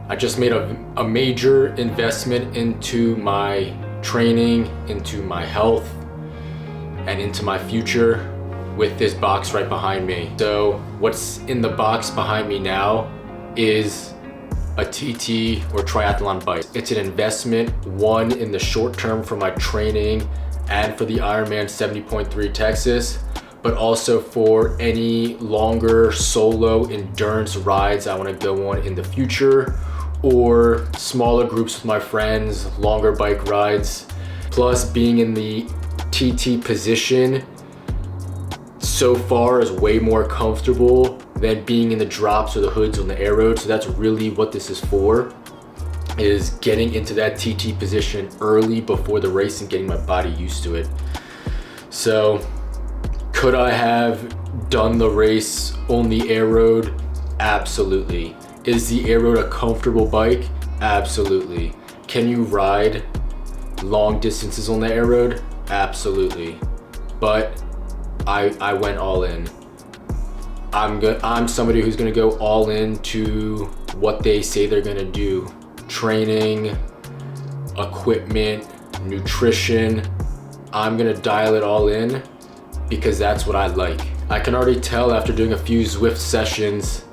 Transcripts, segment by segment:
I just made a major investment into my training, into my health, and into my future with this box right behind me. So what's in the box behind me now is a TT or triathlon bike. It's an investment, one in the short term for my training and for the Ironman 70.3 Texas, but also for any longer solo endurance rides I want to go on in the future, or smaller groups with my friends, longer bike rides. Plus, being in the TT position so far is way more comfortable than being in the drops or the hoods on the air road. So that's really what this is for, is getting into that TT position early before the race and getting my body used to it. So could I have done the race on the air road? Absolutely. Is the air road a comfortable bike? Absolutely. Can you ride long distances on the air road? Absolutely. But I went all in. I'm somebody who's gonna go all in to what they say they're gonna do. Training, equipment, nutrition. I'm gonna dial it all in because that's what I like. I can already tell after doing a few Zwift sessions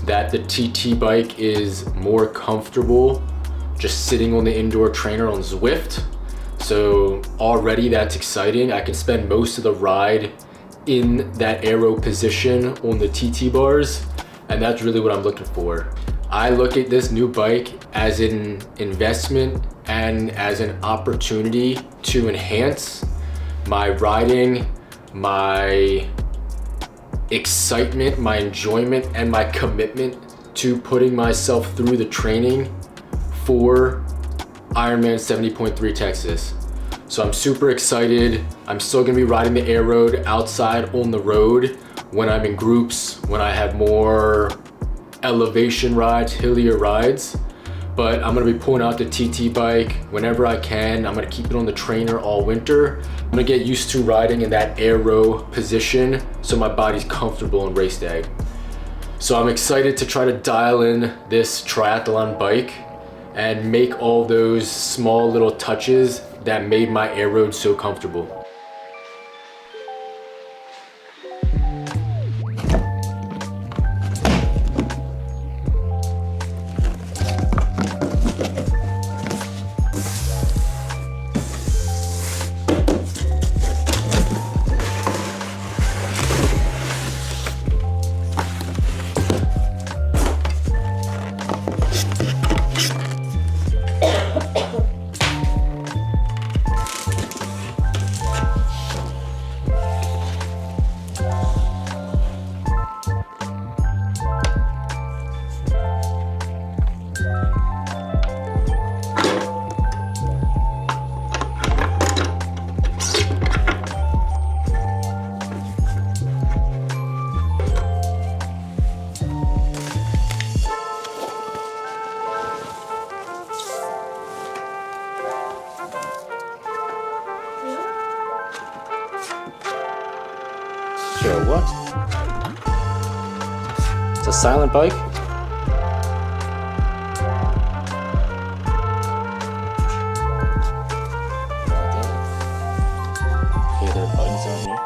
that the TT bike is more comfortable just sitting on the indoor trainer on Zwift. So already that's exciting. I can spend most of the ride in that aero position on the TT bars, and that's really what I'm looking for. I look at this new bike as an investment and as an opportunity to enhance my riding, my excitement, my enjoyment, and my commitment to putting myself through the training for Ironman 70.3 Texas. So I'm super excited. I'm still gonna be riding the air road outside on the road when I'm in groups, when I have more elevation rides, hillier rides. But I'm gonna be pulling out the TT bike whenever I can. I'm gonna keep it on the trainer all winter. I'm gonna get used to riding in that aero position so my body's comfortable on race day. So I'm excited to try to dial in this triathlon bike and make all those small little touches that made my air road so comfortable. Sure, what? It's a silent bike? Okay, there are buttons on here.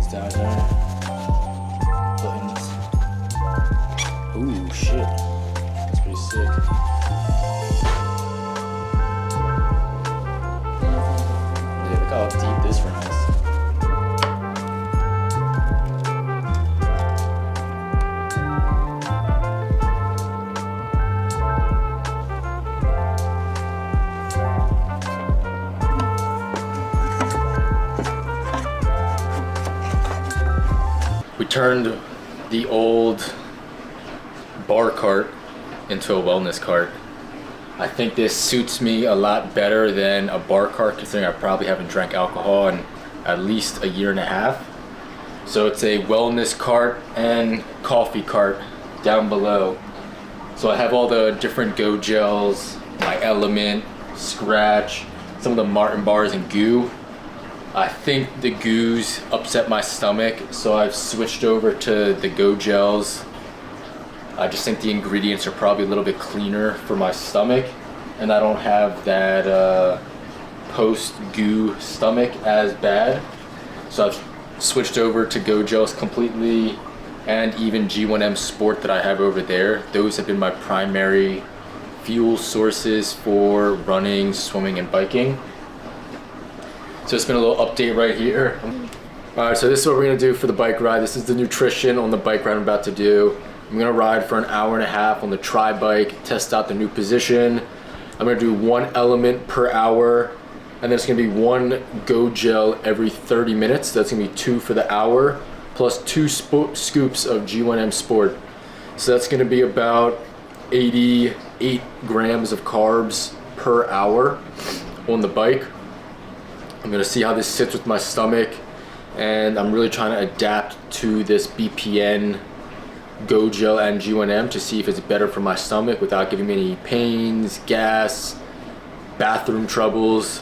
Down here. Buttons. Ooh, shit. That's pretty sick. Yeah, look how deep this one is. We turned the old bar cart into a wellness cart. I think this suits me a lot better than a bar cart, considering I probably haven't drank alcohol in at least a year and a half. So it's a wellness cart and coffee cart down below. So I have all the different Go gels, my Element, Scratch, some of the Martin bars and goo. I think the goos upset my stomach, so I've switched over to the Go gels. I just think the ingredients are probably a little bit cleaner for my stomach, and I don't have that post goo stomach as bad. So I've switched over to Go gels completely, and even G1M Sport that I have over there. Those have been my primary fuel sources for running, swimming, and biking. So it's been a little update right here. All right, so this is what we're gonna do for the bike ride. This is the nutrition on the bike ride I'm about to do. I'm gonna ride for an hour and a half on the tri bike, test out the new position. I'm gonna do 1 element per hour, and then it's gonna be 1 Go gel every 30 minutes. That's gonna be 2 for the hour, plus 2 scoops of G1M Sport. So that's gonna be about 88 grams of carbs per hour on the bike. I'm gonna see how this sits with my stomach, and I'm really trying to adapt to this BPN Go gel and G1M to see if it's better for my stomach without giving me any pains, gas, bathroom troubles.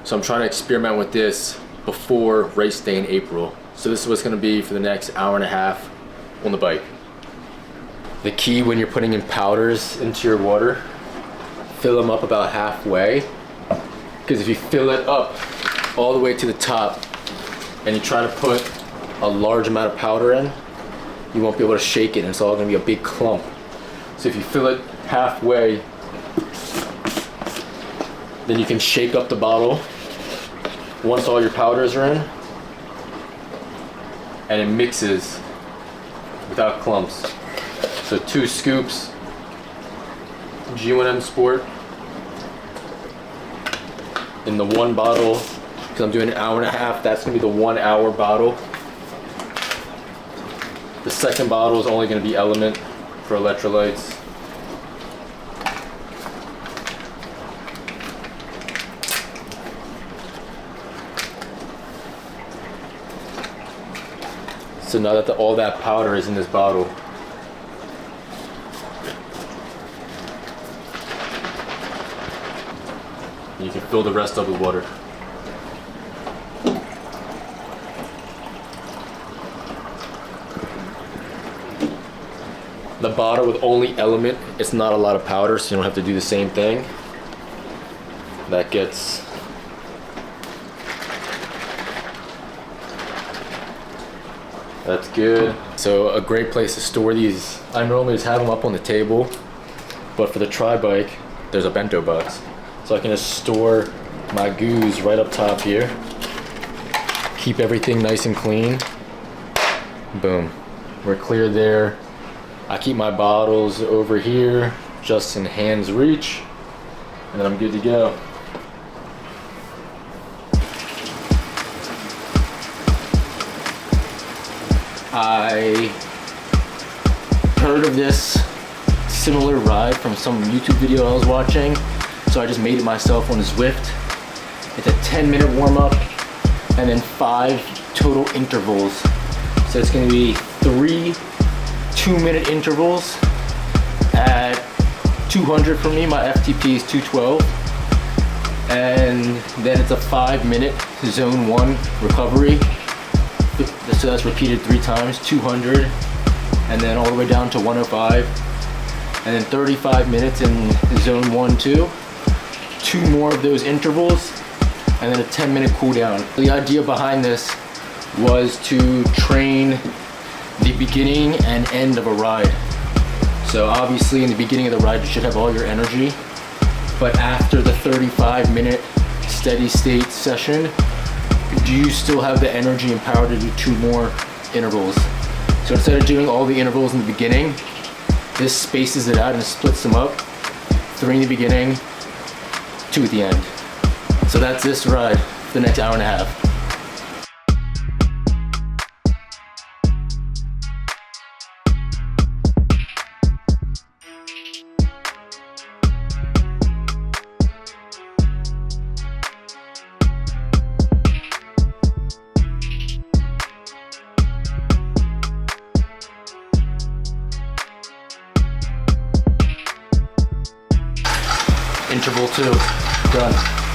So I'm trying to experiment with this before race day in April. So this is what's gonna be for the next hour and a half on the bike. The key when you're putting in powders into your water, fill them up about halfway, because if you fill it up all the way to the top and you try to put a large amount of powder in, you won't be able to shake it, and it's all gonna be a big clump. So if you fill it halfway, then you can shake up the bottle once all your powders are in, and it mixes without clumps. So 2 scoops G1M Sport in the 1 bottle, because I'm doing an hour and a half. That's gonna be the 1 hour bottle. The second bottle is only gonna be Element for electrolytes. So now that all that powder is in this bottle, you can fill the rest up with water. The bottle with only Element, it's not a lot of powder, so you don't have to do the same thing. That gets that's good. So a great place to store these. I normally just have them up on the table, but for the tri bike, there's a bento box. So I can just store my goos right up top here. Keep everything nice and clean. Boom, we're clear there. I keep my bottles over here, just in hand's reach, and then I'm good to go. I heard of this similar ride from some YouTube video I was watching, so I just made it myself on Zwift. It's a 10-minute warm-up and then 5 total intervals. So it's gonna be 3 2-minute intervals at 200 for me. My FTP is 212. And then it's a 5-minute zone 1 recovery. So that's repeated 3 times, 200, and then all the way down to 105. And then 35 minutes in zone 1, 2. 2 more of those intervals, and then a 10-minute cool down. The idea behind this was to train the beginning and end of a ride. So obviously in the beginning of the ride you should have all your energy, but after the 35-minute steady state session, do you still have the energy and power to do 2 more intervals? So instead of doing all the intervals in the beginning, this spaces it out and splits them up. 3 in the beginning, 2 at the end. So that's this ride for the next hour and a half. Interval 2. Done.